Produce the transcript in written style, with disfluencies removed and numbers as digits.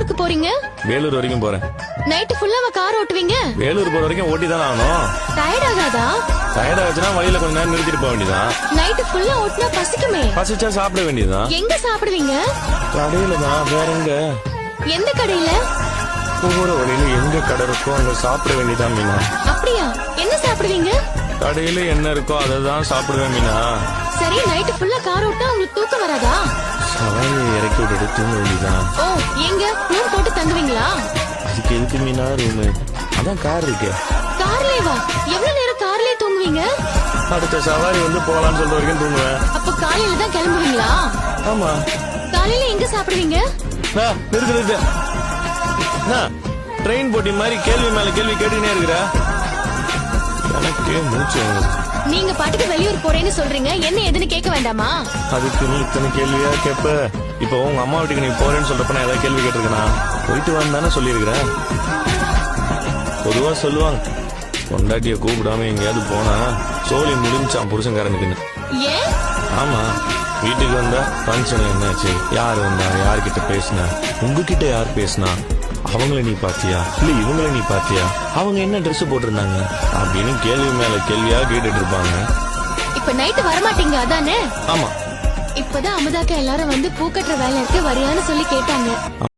ஊருக்கு போறீங்க? வேலூர் வரைக்கும் போறேன். நைட்டு ஃபுல்லாவா கார் ஓட்டுவீங்க? வேலூர் போற வரைக்கும் ஓட்டி தானே ஆகணும். டயர்ட் ஆகாதா? டயர்ட் ஆச்சுன்னா வழியில கொஞ்ச நேரம் நிறுத்திட்டு போக வேண்டியதான். நைட்டு ஃபுல்லா ஓட்டினா பசிக்குமே. பசிச்சா சாப்பிட வேண்டியதான். எங்க சாப்பிடுவீங்க? கடையில தான். வேற எங்க? எந்த கடையில? ஒவ்வொரு வழியில எங்க கடை இருக்கோ அங்க சாப்பிட வேண்டியதான் மீனா. அப்படியா? என்ன சாப்பிடுவீங்க? கடையில என்ன இருக்கோ அதை தான் சாப்பிடுவேன் மீனா. சரி, நைட்டு ஃபுல்லா கார் ஓட்டினா உங்களுக்கு தூக்கம் வராதா? சவாரியை இறக்கி விட்டுட்டு தூங்க வேண்டியதான். ஓ, எங்க ரூம் போட்டு தங்குவீங்களா? அதுக்கு எதுக்கு மீனா ரூமு? அதான் கார் இருக்கு. கார்லயே வா. எவ்வளவு நேரம் கார்லயே தூங்குவீங்க? அடுத்த சவாரி வந்து போகலான்னு சொல்ற வரைக்கும் தூங்குவேன். அப்ப காலையில தான் கிளம்புவீங்களா? ஆமா. காலையில எங்க சாப்பிடுவீங்க? நிறுத்து. ட்ரெயின் போட்டி மாதிரி கேள்வி மேல கேள்வி கேட்டுக்கினே இருக்கிற. எனக்கே மூச்சு வாங்குது. நீங்க பாட்டுக்கு வெளியூர் போறேன்னு சொல்றீங்க, என்ன எதுன்னு கேட்க வேண்டாமா? அதுக்கு நீ இத்தனை கேள்வியா கேப்ப? இப்போ உங்க அம்மா வீட்டுக்கு நீ போறேன்னு சொல்றப்ப நான் ஏதாவது கேள்வி கேட்டிருக்கனா? போயிட்டு வந்தானே சொல்லியிருக்கிறேன். பொதுவா சொல்லுவாங்க, பொண்டாட்டிய கூப்பிடாம எங்கேயாவது போனா சோழி முடிஞ்சான் புருஷன்காரனுக்குன்னு. ஏன்? ஆமா, வீட்டுக்கு வந்தா ஃபங்க்ஷன் என்னாச்சு, யார் வந்தா, யார்கிட்ட பேசினா, உங்ககிட்ட யார் பேசினா, அவங்கள நீ பாத்தியா இல்ல இவங்கள நீ பாத்தியா, அவங்க என்ன ட்ரெஸ் போட்டிருந்தாங்க அப்படின்னு கேள்வி மேல கேள்வியா கேட்டுட்டு இருப்பாங்க. இப்ப நைட்டு வரமாட்டீங்க அதானே? ஆமா. இப்பதான் அமுதாக்கா எல்லாரும் வந்து பூ கட்டுற வேலை இருக்கு வரியான்னு சொல்லி கேட்டாங்க.